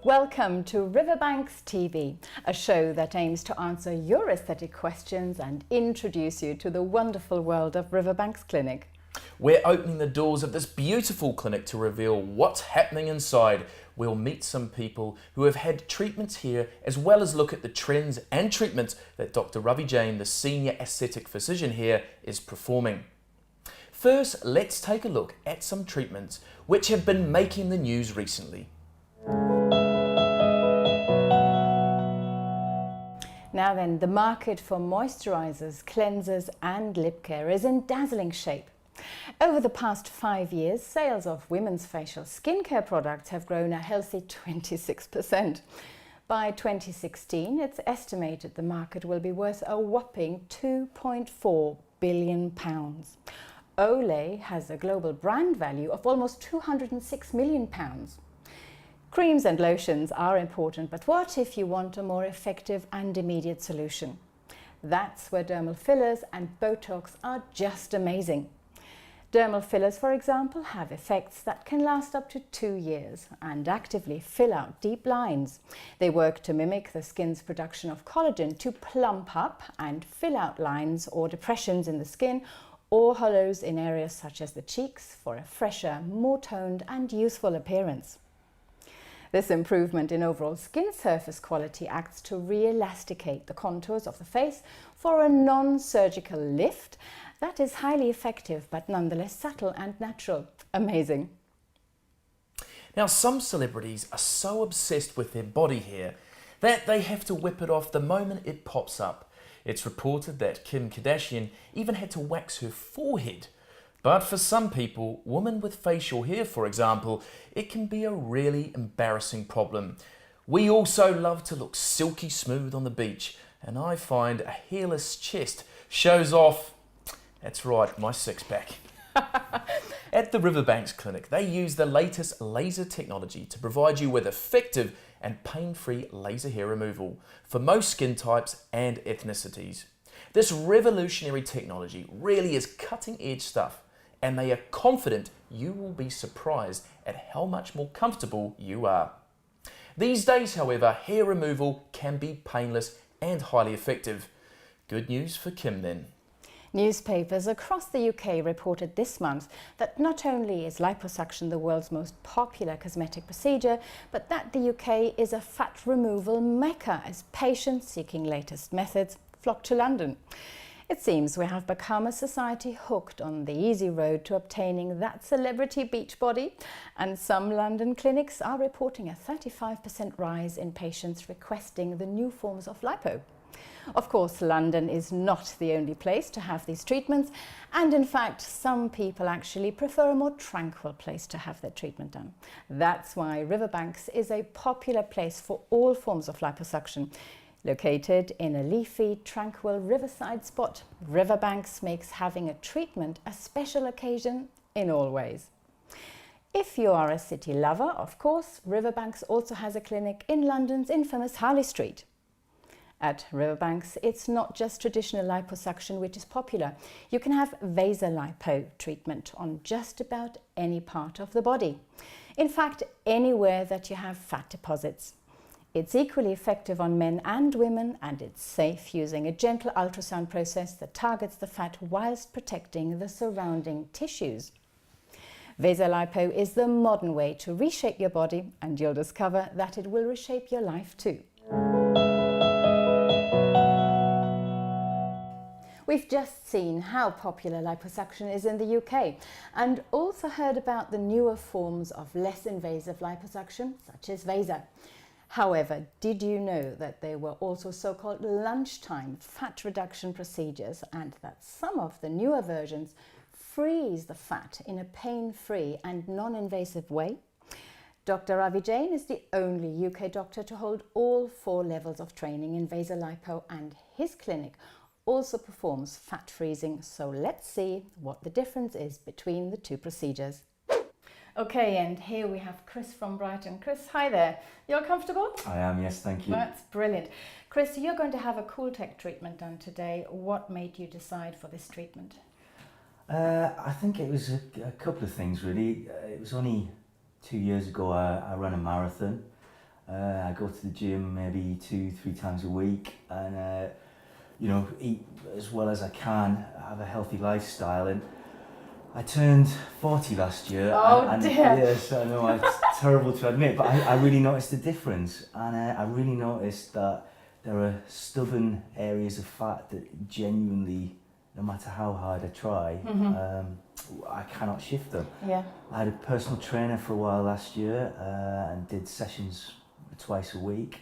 Welcome to Riverbanks TV, a show that aims to answer your aesthetic questions and introduce you to the wonderful world of Riverbanks Clinic. We're opening the doors of this beautiful clinic to reveal what's happening inside. We'll meet some people who have had treatments here, as well as look at the trends and treatments that Dr. Ravi Jain, the senior aesthetic physician here, is performing. First, let's take a look at some treatments which have been making the news recently. Now then, the market for moisturizers, cleansers and lip care is in dazzling shape. Over the past 5 years, sales of women's facial skincare products have grown a healthy 26%. By 2016, it's estimated the market will be worth a whopping £2.4 billion. Olay has a global brand value of almost £206 million. Creams and lotions are important, but what if you want a more effective and immediate solution? That's where dermal fillers and Botox are just amazing. Dermal fillers, for example, have effects that can last up to 2 years and actively fill out deep lines. They work to mimic the skin's production of collagen to plump up and fill out lines or depressions in the skin or hollows in areas such as the cheeks for a fresher, more toned and youthful appearance. This improvement in overall skin surface quality acts to re-elasticate the contours of the face for a non-surgical lift that is highly effective but nonetheless subtle and natural. Amazing. Now, some celebrities are so obsessed with their body hair that they have to whip it off the moment it pops up. It's reported that Kim Kardashian even had to wax her forehead. But for some people, women with facial hair, for example, it can be a really embarrassing problem. We also love to look silky smooth on the beach, and I find a hairless chest shows off, that's right, my six-pack. At the Riverbanks Clinic, they use the latest laser technology to provide you with effective and pain-free laser hair removal for most skin types and ethnicities. This revolutionary technology really is cutting-edge stuff, and they are confident you will be surprised at how much more comfortable you are. These days, however, hair removal can be painless and highly effective. Good news for Kim then. Newspapers across the UK reported this month that not only is liposuction the world's most popular cosmetic procedure, but that the UK is a fat removal mecca as patients seeking latest methods flock to London. It seems we have become a society hooked on the easy road to obtaining that celebrity beach body, and some London clinics are reporting a 35% rise in patients requesting the new forms of lipo. Of course, London is not the only place to have these treatments, and in fact, some people actually prefer a more tranquil place to have their treatment done. That's why Riverbanks is a popular place for all forms of liposuction. Located in a leafy, tranquil riverside spot, Riverbanks makes having a treatment a special occasion in all ways. If you are a city lover, of course, Riverbanks also has a clinic in London's infamous Harley Street. At Riverbanks, it's not just traditional liposuction which is popular. You can have Vaser lipo treatment on just about any part of the body. In fact, anywhere that you have fat deposits. It's equally effective on men and women, and it's safe using a gentle ultrasound process that targets the fat whilst protecting the surrounding tissues. Vaser lipo is the modern way to reshape your body, and you'll discover that it will reshape your life too. We've just seen how popular liposuction is in the UK, and also heard about the newer forms of less invasive liposuction, such as Vaser. However, did you know that there were also so-called lunchtime fat reduction procedures, and that some of the newer versions freeze the fat in a pain-free and non-invasive way? Dr. Ravi Jain is the only UK doctor to hold all 4 levels of training in Vaser lipo, and his clinic also performs fat freezing. So let's see what the difference is between the 2 procedures. Okay, and here we have Chris from Brighton. Chris, hi there. You're comfortable? I am, yes, thank you. That's brilliant. Chris, you're going to have a Cool Tech treatment done today. What made you decide for this treatment? I think it was a couple of things really. It was only 2 years ago I ran a marathon, I go to the gym maybe 2-3 times a week, and you know, eat as well as I can, have a healthy lifestyle. And I turned 40 last year. Oh dear. Yes, I know, it's terrible to admit, but I really noticed the difference. And I really noticed that there are stubborn areas of fat that genuinely, no matter how hard I try, I cannot shift them. Yeah. I had a personal trainer for a while last year and did sessions twice a week,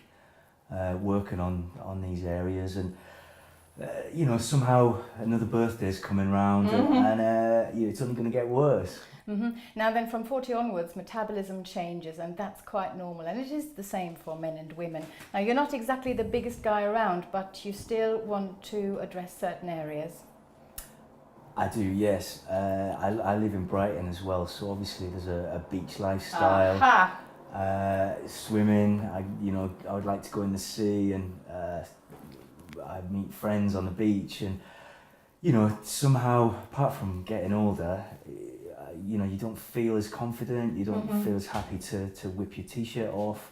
working on these areas. And you know, somehow another birthday's coming round, and it's only going to get worse. Now then, from 40 onwards, metabolism changes, and that's quite normal, and it is the same for men and women. Now, you're not exactly the biggest guy around, but you still want to address certain areas. I do, yes. I live in Brighton as well, so obviously there's a beach lifestyle. Swimming, I would like to go in the sea, and I meet friends on the beach, and you know, somehow, apart from getting older, you know, you don't feel as confident, you don't feel as happy to whip your t-shirt off.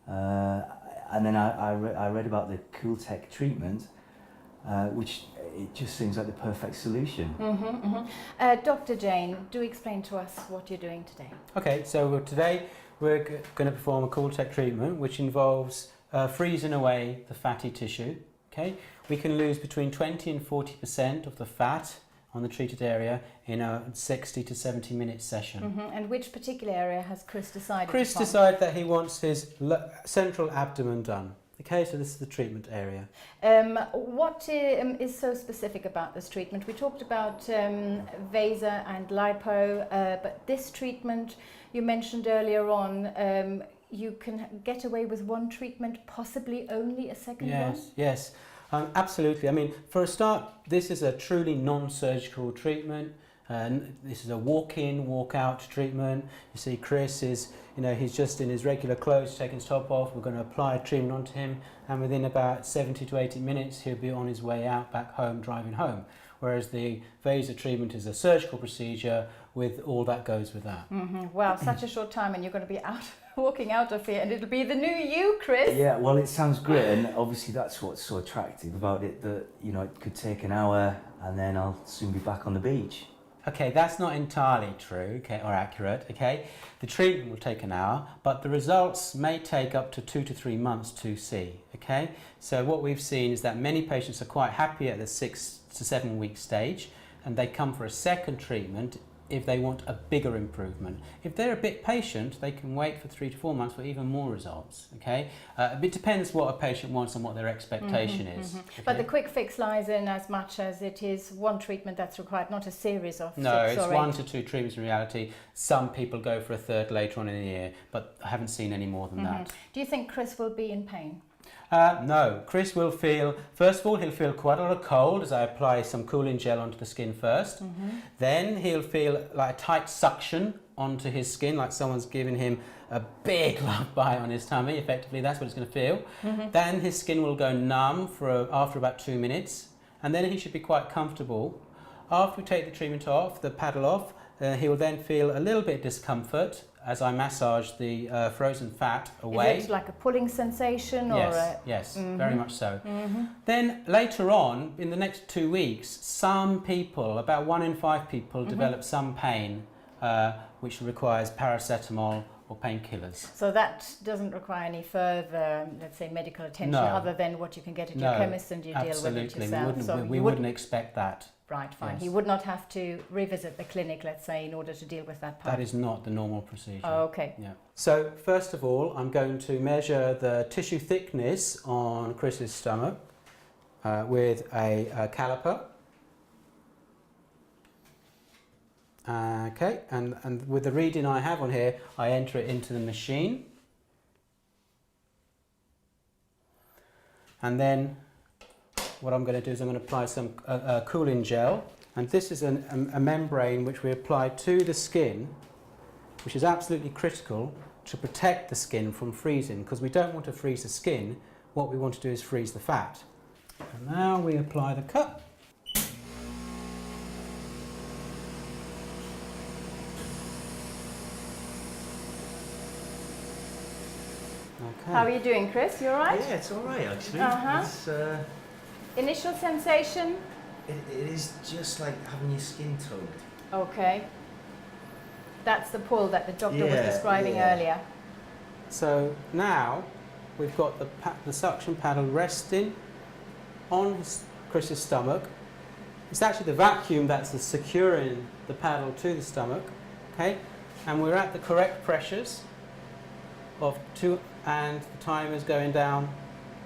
And then I read about the Cool Tech treatment, which it just seems like the perfect solution. Dr. Jain, do explain to us what you're doing today. Okay, so today we're going to perform a Cool Tech treatment, which involves freezing away the fatty tissue. Okay, we can lose between 20 and 40% of the fat on the treated area in a 60 to 70 minute session. And which particular area has Chris decided Chris upon? decided that he wants his central abdomen done. Okay, so this is the treatment area. What is so specific about this treatment? We talked about Vaser and lipo, but this treatment you mentioned earlier on, you can get away with one treatment, possibly only a second one? Yes, absolutely. I mean, for a start, this is a truly non-surgical treatment. This is a walk-in, walk-out treatment. You see, Chris is, you know, he's just in his regular clothes, taking his top off. We're going to apply a treatment onto him, and within about 70 to 80 minutes, he'll be on his way out, back home, driving home. Whereas the Vaser treatment is a surgical procedure with all that goes with that. Wow, such a short time, and you're going to be out, walking out of here, and it'll be the new you, Chris. Yeah, well, it sounds great, and obviously that's what's so attractive about it, that, you know, it could take an hour, and then I'll soon be back on the beach. Okay, that's not entirely true, okay, or accurate, okay? The treatment will take an hour, but the results may take up to 2 to 3 months to see, okay? So what we've seen is that many patients are quite happy at the 6 to 7 week stage, and they come for a second treatment if they want a bigger improvement. If they're a bit patient, they can wait for 3 to 4 months for even more results, okay? It depends what a patient wants and what their expectation is. Okay? But the quick fix lies in as much as it is one treatment that's required, not a series of No, 6 it's or 8. 1 to 2 treatments in reality. Some people go for a third later on in the year, but I haven't seen any more than that. Do you think Chris will be in pain? No, Chris will feel, first of all, he'll feel quite a lot of cold as I apply some cooling gel onto the skin first. Then he'll feel like a tight suction onto his skin, like someone's giving him a big love bite on his tummy. Effectively, that's what it's going to feel. Then his skin will go numb after about 2 minutes, and then he should be quite comfortable. After we take the treatment off, the paddle off, he will then feel a little bit discomfort as I massage the frozen fat away. Is it like a pulling sensation? Yes, very much so. Then later on, in the next 2 weeks, some people, about 1 in 5 people, develop some pain which requires paracetamol or painkillers. So that doesn't require any further, let's say, medical attention other than what you can get at your chemist, and you deal with it yourself. We wouldn't expect that. Right, fine. Yes. He would not have to revisit the clinic, let's say, in order to deal with that part. That is not the normal procedure. Oh, okay. Yeah. So first of all, I'm going to measure the tissue thickness on Chris's stomach with a caliper. Okay, and with the reading I have on here, I enter it into the machine. And then what I'm going to do is I'm going to apply some cooling gel, and this is a membrane which we apply to the skin, which is absolutely critical to protect the skin from freezing, because we don't want to freeze the skin. What we want to do is freeze the fat. And now we apply the cut. Okay. How are you doing, Chris? You all right? Yeah, it's all right actually. Uh-huh. It's, Initial sensation? it is just like having your skin tugged. Okay. That's the pull that the doctor was Yeah, describing yeah. earlier. So now we've got the suction paddle resting on Chris's stomach. It's actually the vacuum that's securing the paddle to the stomach, okay? And we're at the correct pressures of 2, and the timer's going down,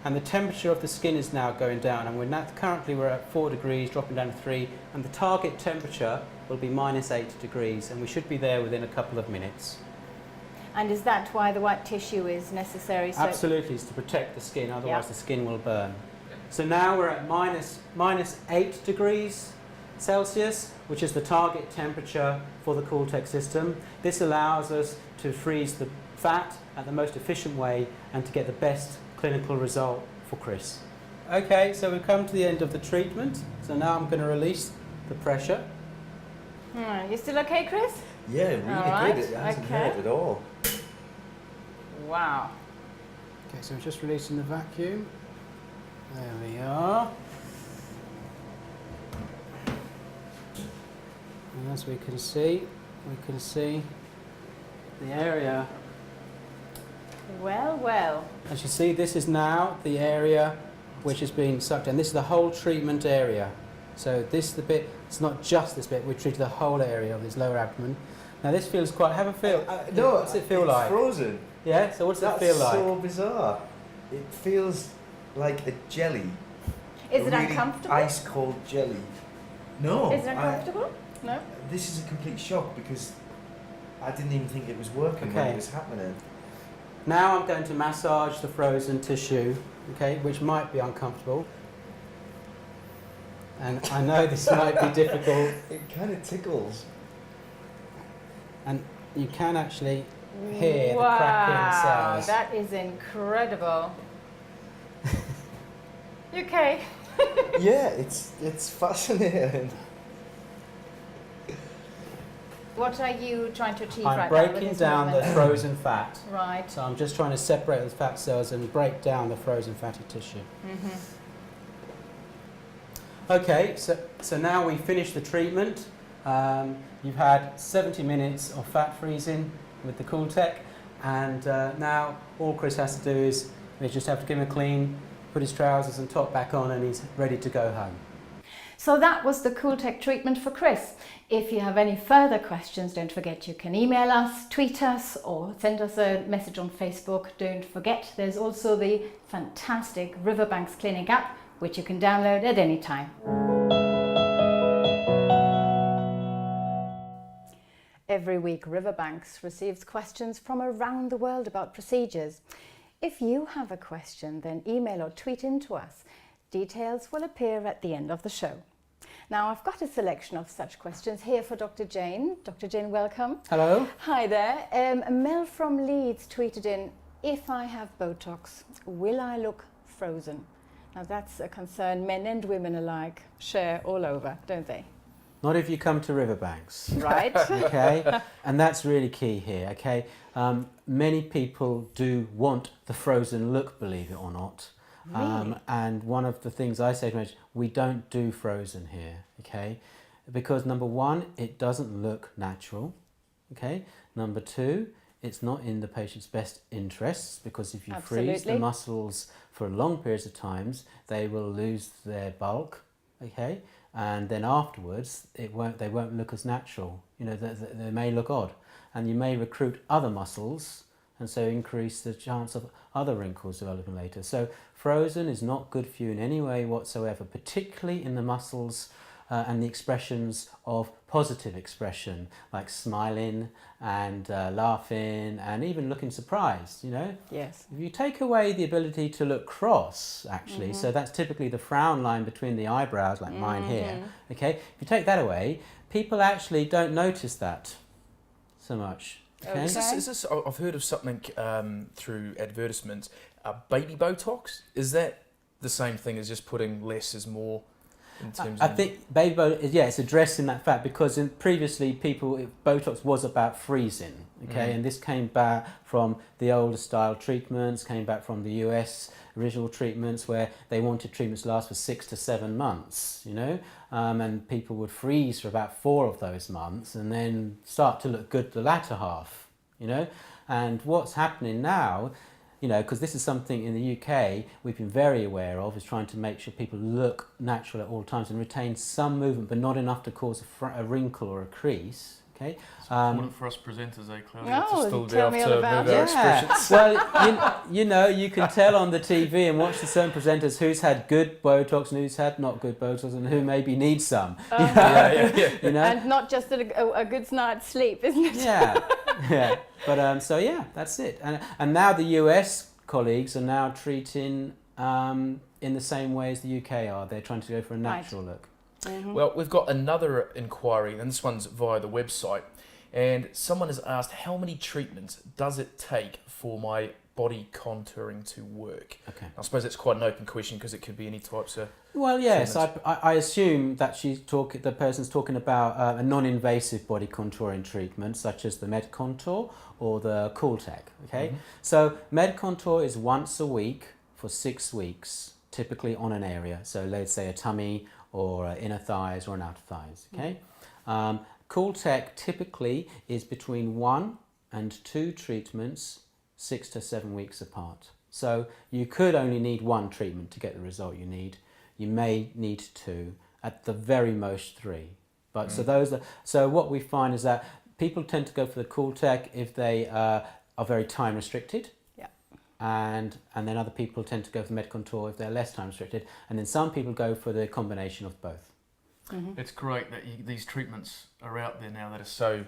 and the temperature of the skin is now going down, and currently we're at 4 degrees, dropping down to 3, and the target temperature will be -8 degrees, and we should be there within a couple of minutes. And is that why the white tissue is necessary? So Absolutely, it's to protect the skin, otherwise Yeah. the skin will burn. So now we're at -8 degrees Celsius, which is the target temperature for the Cooltech system. This allows us to freeze the fat at the most efficient way and to get the best clinical result for Chris. Okay, so we've come to the end of the treatment. So now I'm going to release the pressure. You still okay, Chris? Yeah, really All right, good. It hasn't okay. hurt at all. Wow. Okay, so we're just releasing the vacuum. There we are. And as we can see the area. Well, well. As you see, this is now the area which is being sucked in. This is the whole treatment area. So this is the bit, it's not just this bit, we treated the whole area of his lower abdomen. Now this feels quite, have a feel. No, what's it feel it's like? frozen. Yeah, so what's it feel like? That's so bizarre. It feels like a jelly. Is A it really uncomfortable? Ice cold jelly. No. Is it uncomfortable? No? This is a complete shock because I didn't even think it was working when Okay. it was happening. Now I'm going to massage the frozen tissue, okay, which might be uncomfortable. And I know this might be difficult, It kind of tickles. and you can actually hear the cracking Wow, sounds. that is incredible. You okay? Yeah, it's fascinating. What are you trying to achieve I'm right now with breaking this down the movement? frozen fat. Right. So I'm just trying to separate the fat cells and break down the frozen fatty tissue. Okay, so now we've finished the treatment. You've had 70 minutes of fat freezing with the Cooltech, and now all Chris has to do is we just have to give him a clean, put his trousers and top back on, and he's ready to go home. So that was the Cooltech treatment for Chris. If you have any further questions, don't forget you can email us, tweet us, or send us a message on Facebook. Don't forget there's also the fantastic Riverbanks Clinic app, which you can download at any time. Every week, Riverbanks receives questions from around the world about procedures. If you have a question, then email or tweet in to us. Details will appear at the end of the show. Now, I've got a selection of such questions here for Dr. Jain. Dr. Jain, welcome. Hello. Hi there. Mel from Leeds tweeted in, if I have Botox, will I look frozen? Now, that's a concern men and women alike share all over, don't they? Not if you come to Riverbanks. Right. Okay, and that's really key here. Okay, many people do want the frozen look, believe it or not. Really? And one of the things I say to them is, we don't do frozen here. Okay, because number one, it doesn't look natural. Okay, number two, it's not in the patient's best interests, because if you freeze the Absolutely. muscles for long periods of times, they will lose their bulk. Okay, and then afterwards they won't look as natural. You know, they may look odd, and you may recruit other muscles and so increase the chance of other wrinkles developing later. So frozen is not good for you in any way whatsoever, particularly in the muscles and the expressions of positive expression, like smiling and laughing and even looking surprised, you know. Yes. If you take away the ability to look cross, actually, so that's typically the frown line between the eyebrows, like mine here, okay? If you take that away, people actually don't notice that so much, okay? Okay. Is this, I've heard of something through advertisements, baby Botox. Is that the same thing as just putting less is more? in terms I of... think baby Botox, yeah, it's addressing that fact because previously Botox was about freezing, okay, and this came back from the older style treatments, came back from the US original treatments where they wanted treatments to last for 6 to 7 months, you know, and people would freeze for about 4 of those months and then start to look good the latter half, you know, and what's happening now, you know, because this is something in the UK we've been very aware of, is trying to make sure people look natural at all times and retain some movement, but not enough to cause a wrinkle or a crease. Okay. It's important for us presenters, Claudia, No, to still be tell able me to all about move our it. expressions. Well, you know, you can tell on the TV and watch the certain presenters who's had good Botox and who's had not good Botox and who maybe needs some. You know? And not just a good night's sleep, isn't it? Yeah, yeah. But so yeah, that's it. And now the US colleagues are now treating in the same way as the UK are. They're trying to go for a natural look. Well, we've got another inquiry, and this one's via the website, and someone has asked, how many treatments does it take for my body contouring to work? Okay. I suppose it's quite an open question because it could be any types of... Well, yes, treatments. I assume that the person's talking about a non-invasive body contouring treatment, such as the Med Contour or the Cool Tech. Okay, so Med Contour is once a week for 6 weeks, typically on an area. So let's say a tummy or inner thighs or an outer thighs. Okay, Cool Tech typically is between 1 and 2 treatments, 6 to 7 weeks apart. So you could only need 1 treatment to get the result you need. You may need 2, at the very most 3. But so what we find is that people tend to go for the Cool Tech if they are very time restricted. Yeah. And then other people tend to go for the Med Contour if they're less time restricted. And then some people go for the combination of both. It's great that these treatments are out there now that are so...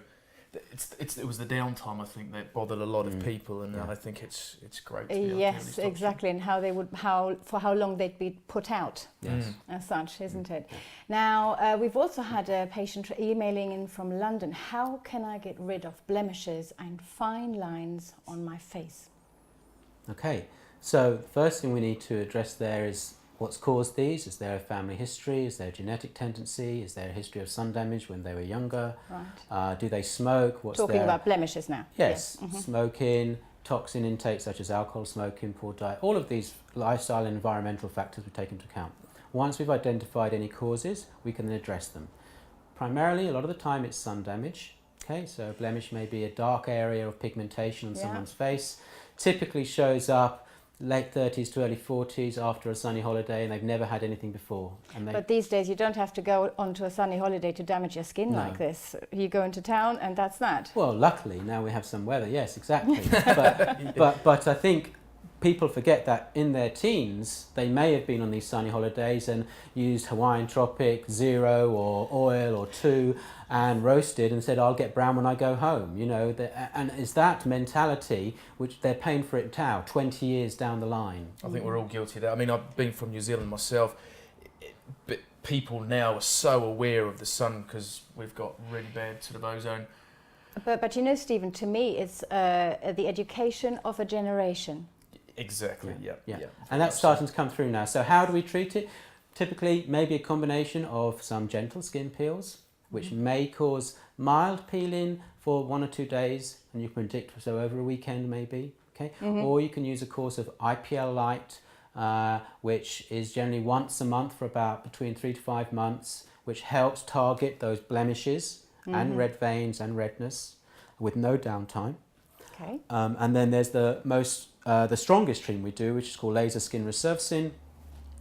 It was the downtime, I think, that bothered a lot of people, and I think it's great to be able to have Yes, these exactly, and for how long they'd be put out. Yes. As such, isn't it? Now, we've also had a patient emailing in from London. How can I get rid of blemishes and fine lines on my face? Okay, so the first thing we need to address there is what's caused these. Is there a family history? Is there a genetic tendency? Is there a history of sun damage when they were younger? Right. Do they smoke? Talking about blemishes now. Yes, smoking, toxin intake such as alcohol, smoking, poor diet, all of these lifestyle and environmental factors we take into account. Once we've identified any causes, we can then address them. Primarily, a lot of the time it's sun damage. Okay, so a blemish may be a dark area of pigmentation on someone's face. Typically shows up late 30s to early 40s after a sunny holiday and they've never had anything before. But these days you don't have to go onto a sunny holiday to damage your skin like this. You go into town and that's that. Well, luckily now we have some weather, yes, exactly. but I think people forget that in their teens they may have been on these sunny holidays and used Hawaiian Tropic, Zero or Oil or 2 and roasted and said, I'll get brown when I go home, you know, and it's that mentality which they're paying for it now, 20 years down the line. I think we're all guilty of that. I mean, I've been from New Zealand myself, but people now are so aware of the sun because we've got really bad sort of ozone. But you know, Stephen, to me it's the education of a generation. Exactly, yeah. And that's starting to come through now. So how do we treat it? Typically, maybe a combination of some gentle skin peels, which may cause mild peeling for 1 or 2 days, and you can predict so over a weekend maybe. Okay, or you can use a course of IPL Light, which is generally once a month for about between 3 to 5 months, which helps target those blemishes and red veins and redness with no downtime. Okay. And then there's the strongest treatment we do, which is called laser skin resurfacing,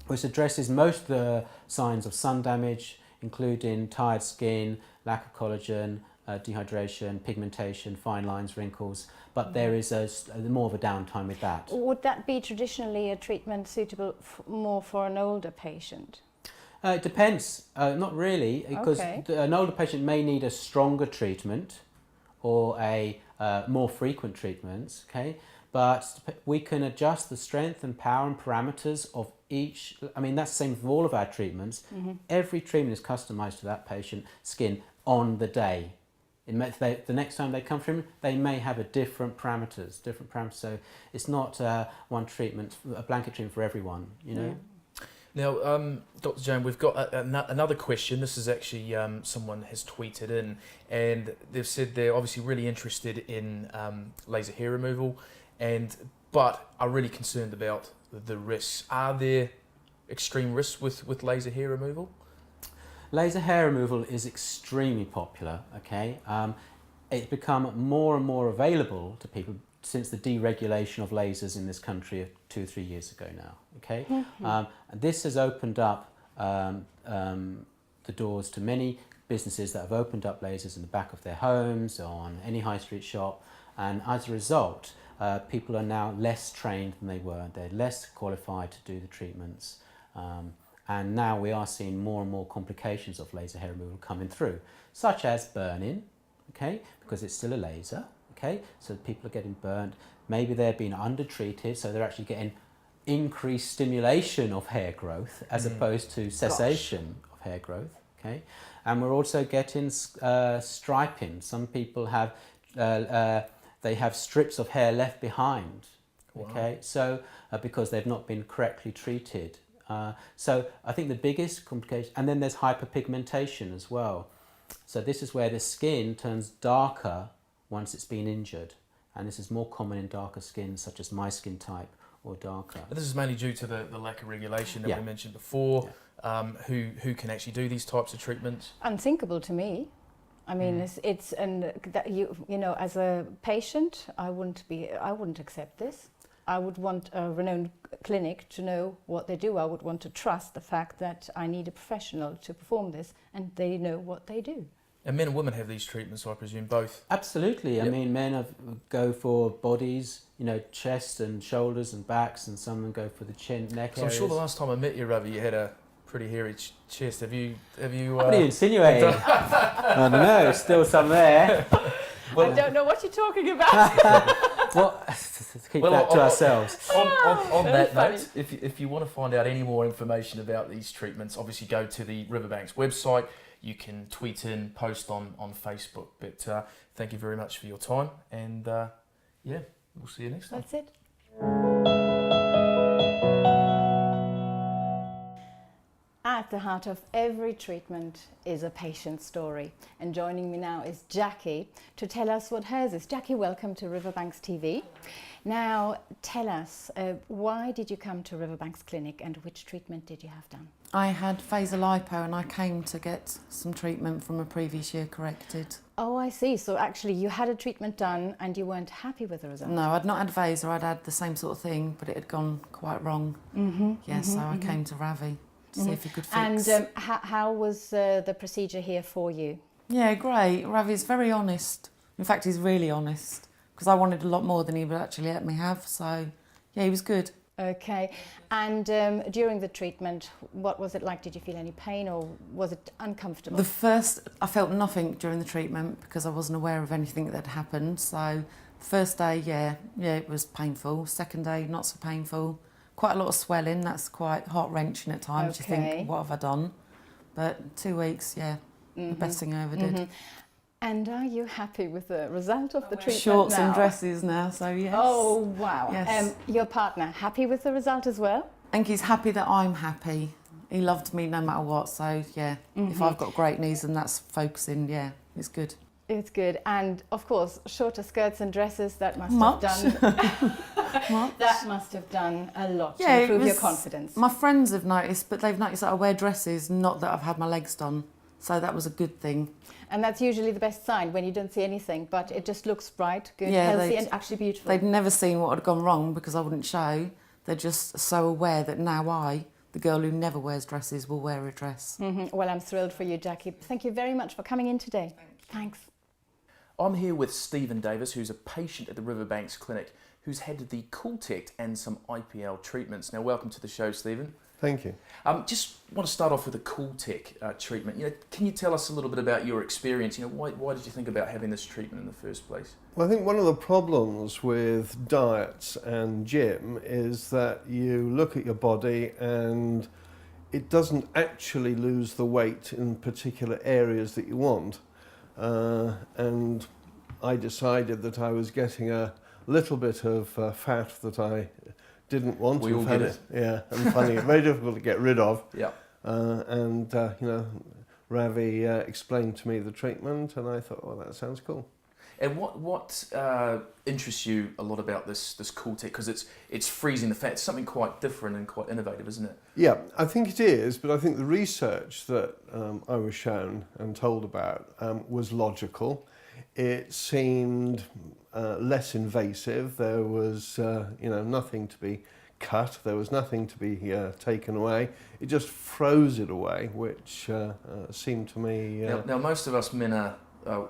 which addresses most of the signs of sun damage, including tired skin, lack of collagen, dehydration, pigmentation, fine lines, wrinkles. But there is more of a downtime with that. Would that be traditionally a treatment suitable more for an older patient? It depends. Not really, because an older patient may need a stronger treatment or a more frequent treatments. Okay. But we can adjust the strength and power and parameters of each. I mean, that's the same with all of our treatments. Every treatment is customized to that patient's skin on the day. The next time they come from, they may have a different parameters. So it's not one treatment, a blanket treatment for everyone, you know. Now, Dr. Jain, we've got another question. This is actually someone has tweeted in, and they've said they're obviously really interested in laser hair removal, but are really concerned about the risks. Are there extreme risks with laser hair removal? Laser hair removal is extremely popular, okay? It's become more and more available to people since the deregulation of lasers in this country 2 or 3 years ago now, okay? And this has opened up the doors to many businesses that have opened up lasers in the back of their homes, on any high street shop, and as a result, people are now less trained than they were. They're less qualified to do the treatments. And now we are seeing more and more complications of laser hair removal coming through, such as burning, okay, because it's still a laser, okay, so people are getting burnt. Maybe they're being undertreated, so they're actually getting increased stimulation of hair growth as opposed to cessation of hair growth, okay. And we're also getting striping. Some people have they have strips of hair left behind, okay, so because they've not been correctly treated. So I think the biggest complication, and then there's hyperpigmentation as well. So this is where the skin turns darker once it's been injured, and this is more common in darker skins such as my skin type or darker. This is mainly due to the lack of regulation that we mentioned before. Who can actually do these types of treatments? Unthinkable to me. I mean, it's and that you know, as a patient, I wouldn't accept this. I would want a renowned clinic to know what they do. I would want to trust the fact that I need a professional to perform this, and they know what they do. And men and women have these treatments, I presume, both? Absolutely. I mean, men go for bodies, you know, chest and shoulders and backs, and some go for the chin, neck areas. I'm sure the last time I met you, Ravi, you had a pretty hairy chest. Have you? What are you insinuating? I don't know. Still some there. Well, I don't know what you're talking about. Well, keep that to ourselves. On that note, if you want to find out any more information about these treatments, obviously go to the Riverbanks website. You can tweet in, post on Facebook. But thank you very much for your time, and yeah, we'll see you next time. That's it. At the heart of every treatment is a patient story. And joining me now is Jackie to tell us what hers is. Jackie, welcome to Riverbanks TV. Now, tell us, why did you come to Riverbanks Clinic and which treatment did you have done? I had Vaser lipo and I came to get some treatment from a previous year corrected. Oh, I see. So actually you had a treatment done and you weren't happy with the result? No, I'd not had Vaser, I'd had the same sort of thing, but it had gone quite wrong. So I came to Ravi. See if he could fix. And how was the procedure here for you? Yeah, great. Ravi's very honest. In fact, he's really honest, because I wanted a lot more than he would actually let me have. So, yeah, he was good. Okay. And during the treatment, what was it like? Did you feel any pain or was it uncomfortable? I felt nothing during the treatment because I wasn't aware of anything that had happened. So, the first day, yeah, it was painful. Second day, not so painful. Quite a lot of swelling, that's quite heart-wrenching at times. Okay. You think, what have I done? But 2 weeks, yeah, the best thing I ever did. And are you happy with the result of the treatment Shorts now? and dresses now, so yes. Oh, wow. Yes. Your partner, happy with the result as well? I think he's happy that I'm happy. He loved me no matter what, so yeah, if I've got great knees and that's focusing, yeah, it's good. It's good. And of course, shorter skirts and dresses, that must have done that must have done a lot to improve your confidence. My friends have noticed, but they've noticed that I wear dresses, not that I've had my legs done. So that was a good thing. And that's usually the best sign when you don't see anything, but it just looks bright, good, healthy and actually beautiful. They'd never seen what had gone wrong because I wouldn't show. They're just so aware that now I, the girl who never wears dresses, will wear a dress. Well, I'm thrilled for you, Jackie. Thank you very much for coming in today. Thanks. I'm here with Stephen Davis, who's a patient at the Riverbanks Clinic, who's had the Cooltech and some IPL treatments. Now, welcome to the show, Stephen. Thank you. Just want to start off with the Cooltech treatment. Can you tell us a little bit about your experience? Why did you think about having this treatment in the first place? Well, I think one of the problems with diets and gym is that you look at your body and it doesn't actually lose the weight in particular areas that you want. And I decided that I was getting a little bit of fat that I didn't want We to. all get it. Yeah, and finding it very difficult to get rid of. Yeah. You know, Ravi explained to me the treatment, and I thought, well, that sounds cool. And what interests you a lot about this cool tech? Because it's freezing the fat. It's something quite different and quite innovative, isn't it? Yeah, I think it is, but I think the research that I was shown and told about was logical. It seemed less invasive. There was nothing to be cut. There was nothing to be taken away. It just froze it away, which seemed to me. Now, most of us men are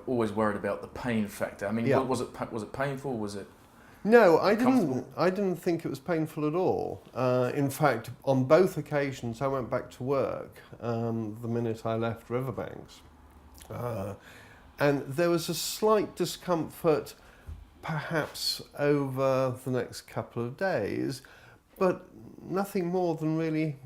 always worried about the pain factor. I mean, Yeah. was it painful? Was it? No, I comfortable? didn't think it was painful at all. In fact, on both occasions, I went back to work the minute I left Riverbanks, and there was a slight discomfort, perhaps over the next couple of days, but nothing more than really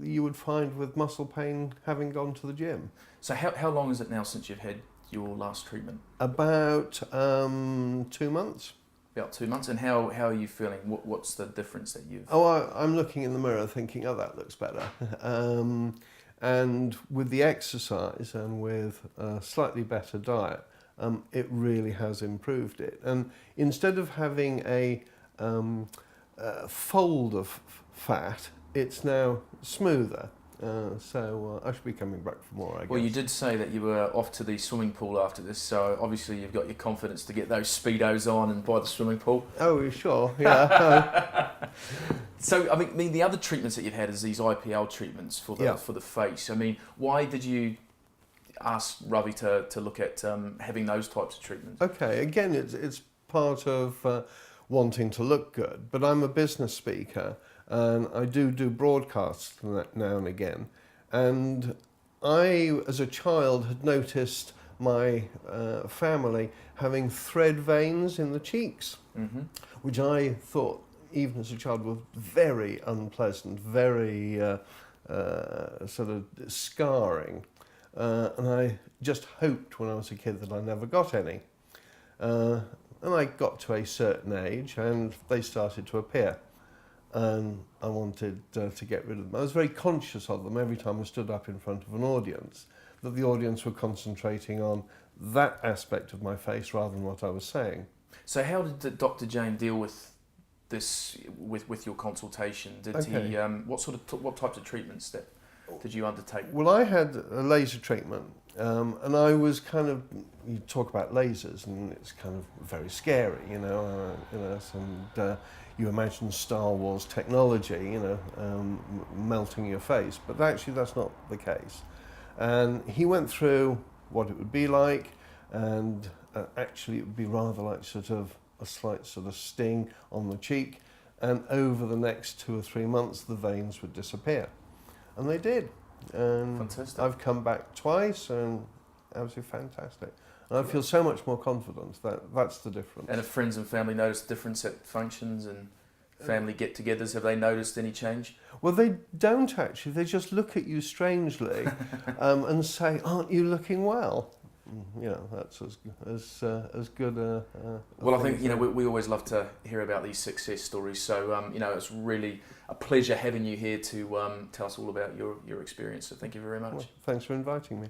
you would find with muscle pain having gone to the gym. So how long is it now since you've had your last treatment? About 2 months. About 2 months. And how are you feeling? What's the difference that you've... Oh, I'm looking in the mirror thinking, oh, that looks better. And with the exercise and with a slightly better diet, it really has improved it. And instead of having a fold of fat, it's now smoother. So I should be coming back for more, I guess. Well, you did say that you were off to the swimming pool after this, so obviously you've got your confidence to get those Speedos on and by the swimming pool. Oh, you sure? Yeah. So, I mean, the other treatments that you've had is these IPL treatments for the face. I mean, why did you ask Ravi to look at having those types of treatments? Okay, again, it's part of wanting to look good, but I'm a business speaker and I do broadcasts now and again. And I, as a child, had noticed my family having thread veins in the cheeks, which I thought, even as a child, were very unpleasant, very sort of scarring. And I just hoped when I was a kid that I never got any. And I got to a certain age and they started to appear. And I wanted to get rid of them. I was very conscious of them every time I stood up in front of an audience, that the audience were concentrating on that aspect of my face rather than what I was saying. So how did Dr. Jain deal with this, with your consultation? Did he, what types of treatments did you undertake? Well, I had a laser treatment, and I was kind of, you talk about lasers and it's kind of very scary, and you imagine Star Wars technology, melting your face, but actually that's not the case. And he went through what it would be like, and actually it would be rather like sort of a slight sort of sting on the cheek, and over the next 2 or 3 months the veins would disappear. And they did. And fantastic. I've come back twice and absolutely fantastic. And I feel so much more confident that's the difference. And have friends and family noticed difference at functions and family get-togethers? Have they noticed any change? Well, they don't actually. They just look at you strangely and say, "Aren't you looking well?" That's as good a well, I think we always love to hear about these success stories. So it's really a pleasure having you here to tell us all about your experience. So thank you very much. Well, thanks for inviting me.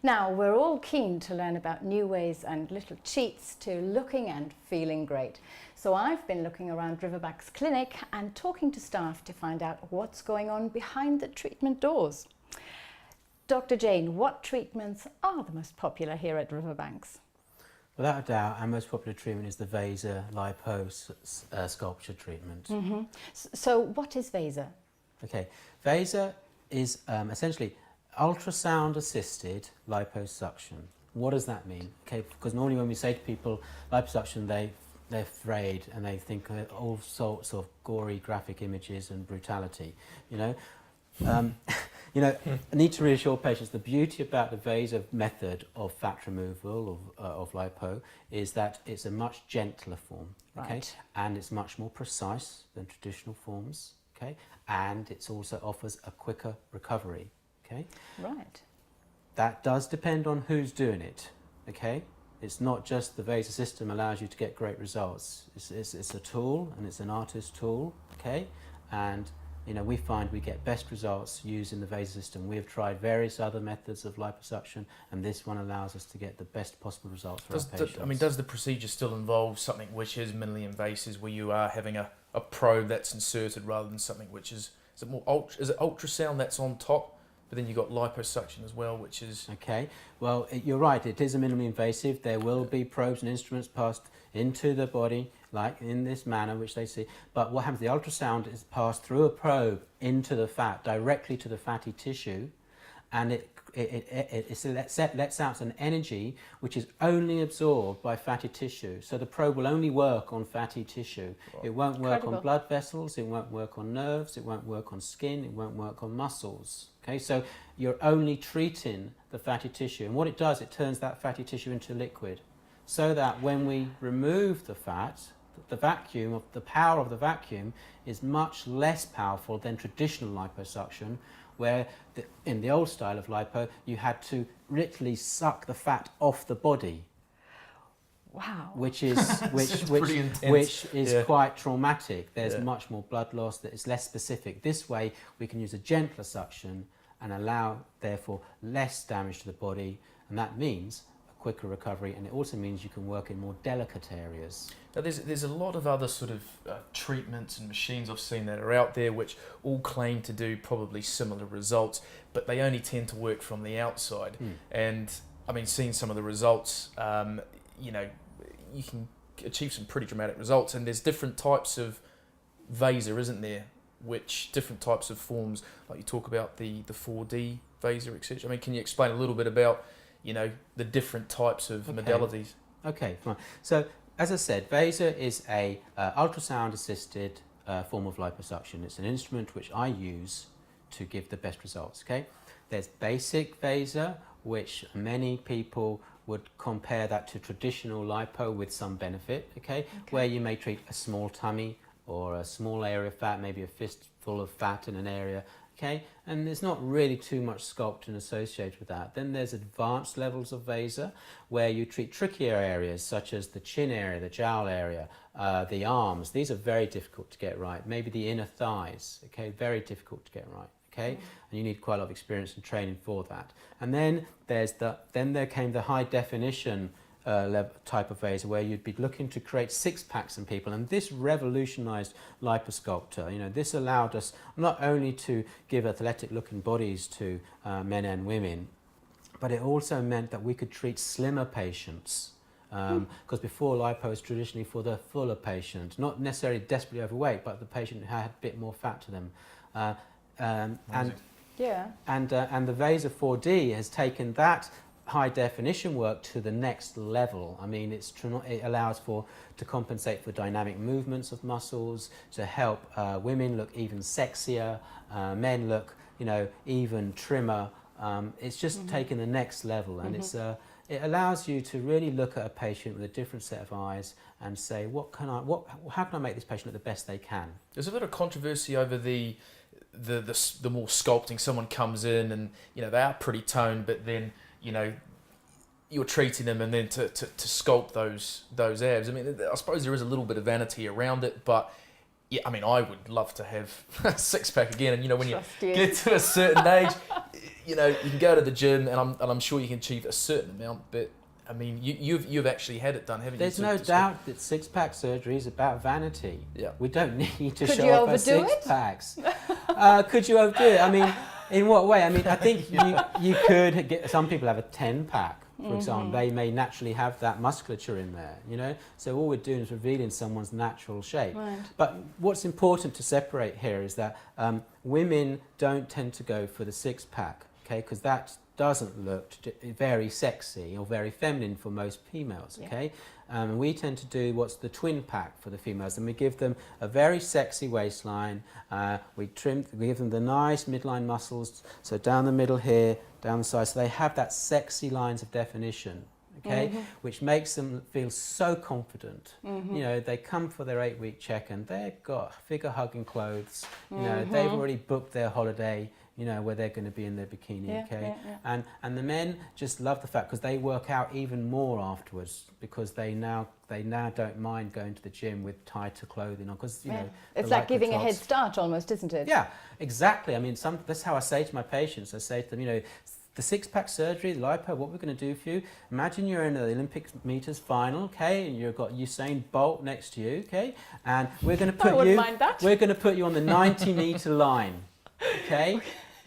Now, we're all keen to learn about new ways and little cheats to looking and feeling great. So I've been looking around Riverbanks Clinic and talking to staff to find out what's going on behind the treatment doors. Dr. Jain, what treatments are the most popular here at Riverbanks? Without a doubt, our most popular treatment is the Vaser sculpture treatment. So what is Vaser? Okay, Vaser is essentially ultrasound-assisted liposuction. What does that mean? Okay, because normally when we say to people liposuction, they're afraid and they think of all sorts of gory graphic images and brutality. I need to reassure patients the beauty about the Vaser method of fat removal of lipo is that it's a much gentler form, okay, right. And it's much more precise than traditional forms, okay, and it also offers a quicker recovery. Okay. Right. That does depend on who's doing it. Okay. It's not just the Vaser system allows you to get great results. It's a tool, and it's an artist tool, okay? And you know, we find we get best results using the Vaser system. We have tried various other methods of liposuction, and this one allows us to get the best possible results for our patients. Does the procedure still involve something which is minimally invasive, where you are having a probe that's inserted rather than something which is it ultrasound that's on top? But then you've got liposuction as well, which is... Okay, well, you're right, it is a minimally invasive. There will be probes and instruments passed into the body, like in this manner, which they see. But what happens, the ultrasound is passed through a probe into the fat, directly to the fatty tissue, and it lets out an energy which is only absorbed by fatty tissue. So the probe will only work on fatty tissue. It won't work on blood vessels, it won't work on nerves, it won't work on skin, it won't work on muscles. Okay, so you're only treating the fatty tissue. And what it does, it turns that fatty tissue into liquid. So that when we remove the fat, the power of the vacuum is much less powerful than traditional liposuction, where in the old style of lipo, you had to literally suck the fat off the body. Wow. Which is quite traumatic. There's much more blood loss, that is less specific. This way, we can use a gentler suction and allow, therefore, less damage to the body, and that means a quicker recovery, and it also means you can work in more delicate areas. Now, there's a lot of other sort of treatments and machines I've seen that are out there which all claim to do probably similar results, but they only tend to work from the outside. And I mean, seeing some of the results, you know, you can achieve some pretty dramatic results, and there's different types of Vaser, isn't there? Which different types of forms, like you talk about the 4D Vaser, etc. I mean, can you explain a little bit about, you know, the different types of modalities? Okay, fine. So, as I said, Vaser is a ultrasound-assisted form of liposuction. It's an instrument which I use to give the best results. Okay, there's basic Vaser, which many people would compare that to traditional lipo with some benefit. Okay, where you may treat a small tummy or a small area of fat, maybe a fistful of fat in an area. Okay, and there's not really too much sculpting associated with that. Then there's advanced levels of Vaser where you treat trickier areas such as the chin area, the jowl area, the arms. These are very difficult to get right. Maybe the inner thighs, okay, very difficult to get right. Okay, and you need quite a lot of experience and training for that. And then there came the high definition type of Vaser, where you'd be looking to create six-packs in people, and this revolutionized liposculpture. You know, this allowed us not only to give athletic-looking bodies to men and women, but it also meant that we could treat slimmer patients. Because before, lipo was traditionally for the fuller patient, not necessarily desperately overweight, but the patient who had a bit more fat to them. And the Vaser 4D has taken that high definition work to the next level. I mean, it allows to compensate for dynamic movements of muscles, to help women look even sexier, men look, you know, even trimmer. It's just taken the next level, and it allows you to really look at a patient with a different set of eyes and say, how can I make this patient look the best they can? There's a bit of controversy over the more sculpting. Someone comes in and, you know, they are pretty toned, but then, you know, you're treating them, and then to sculpt those abs. I mean, I suppose there is a little bit of vanity around it, but yeah, I mean, I would love to have a six-pack again. And, you know, when you get to a certain age, you know, you can go to the gym, and I'm sure you can achieve a certain amount, but I mean, you've actually had it done, haven't you? There's no doubt that six-pack surgery is about vanity. Yeah. We don't need to Could show you off our overdo it? six-packs. Could you overdo it? I mean, in what way? I mean, I think you could get, some people have a 10-pack, for example. They may naturally have that musculature in there, you know? So all we're doing is revealing someone's natural shape. Right. But what's important to separate here is that women don't tend to go for the six-pack, okay? Because that doesn't look very sexy or very feminine for most females, okay? We tend to do what's the twin pack for the females, and we give them a very sexy waistline. We give them the nice midline muscles, so down the middle here, down the side, so they have that sexy lines of definition, okay? Which makes them feel so confident. You know, they come for their 8-week check and they've got figure-hugging clothes. You know, they've already booked their holiday you know, where they're going to be in their bikini, Yeah, okay? yeah, yeah. And the men just love the fact, because they work out even more afterwards, because they now don't mind going to the gym with tighter clothing on, because, you know, it's the like giving a lipo head tops- start almost, isn't it? Yeah, exactly. I mean, that's how I say to my patients. I say to them, you know, the six-pack surgery, the lipo, what we're going to do for you, imagine you're in the Olympic meters final, okay, and you've got Usain Bolt next to you, okay, and we're going to put wouldn't mind that. we're going to put you on the 90-meter line, okay?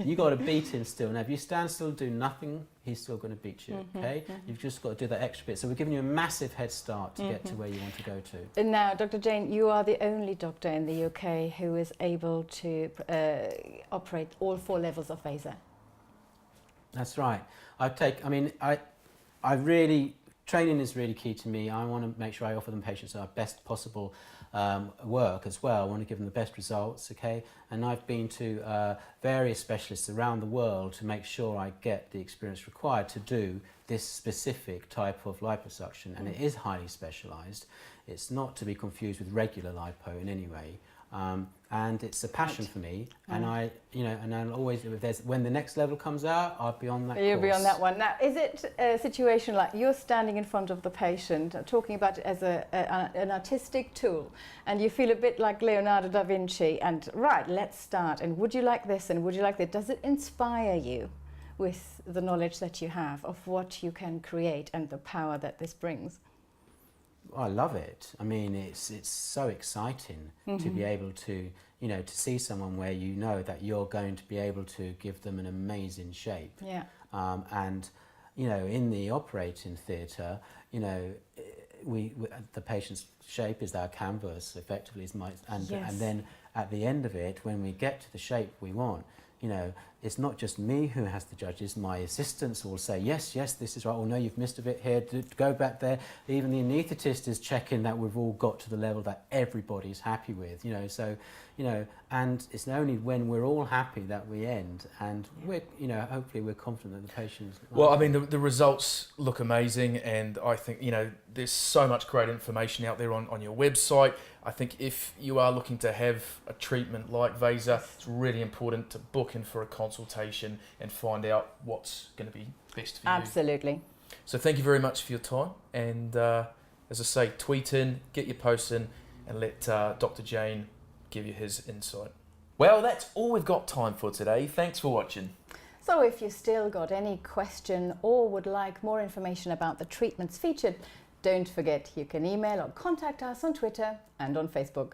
You got to beat him still. Now, if you stand still and do nothing, he's still going to beat you, okay? You've just got to do that extra bit. So we're giving you a massive head start to get to where you want to go to. And now, Dr. Jain, you are the only doctor in the UK who is able to operate all 4 levels of Vaser. That's right. Training is really key to me. I want to make sure I offer them patients our best possible work as well. I want to give them the best results, okay? And I've been to various specialists around the world to make sure I get the experience required to do this specific type of liposuction, and it is highly specialised. It's not to be confused with regular lipo in any way. And it's a passion for me, and I'll always, when the next level comes out, I'll be on that You'll be course. on that one. Now, is it a situation like you're standing in front of the patient, talking about it as an artistic tool, and you feel a bit like Leonardo da Vinci, and right, let's start, and would you like this, and would you like that? Does it inspire you with the knowledge that you have of what you can create and the power that this brings? I love it. I mean, it's so exciting to be able to, you know, to see someone where you know that you're going to be able to give them an amazing shape. Yeah. And, you know, in the operating theatre, you know, the patient's shape is our canvas, effectively, and then at the end of it, when we get to the shape we want, you know, it's not just me who has to judge this. My assistants will say, yes, this is right. Oh, no, you've missed a bit here. Go back there. Even the anaesthetist is checking that we've all got to the level that everybody's happy with, you know. So, you know, and it's only when we're all happy that we end, and we're, you know, hopefully we're confident that the patient's... Well, I mean, the results look amazing, and I think, you know, there's so much great information out there on your website. I think if you are looking to have a treatment like Vaser, it's really important to book in for a consultation and find out what's going to be best for you. Absolutely. So thank you very much for your time, and as I say, tweet in, get your posts in, and let Dr. Jain give you his insight. Well, that's all we've got time for today. Thanks for watching. So if you still got any question or would like more information about the treatments featured, don't forget you can email or contact us on Twitter and on Facebook.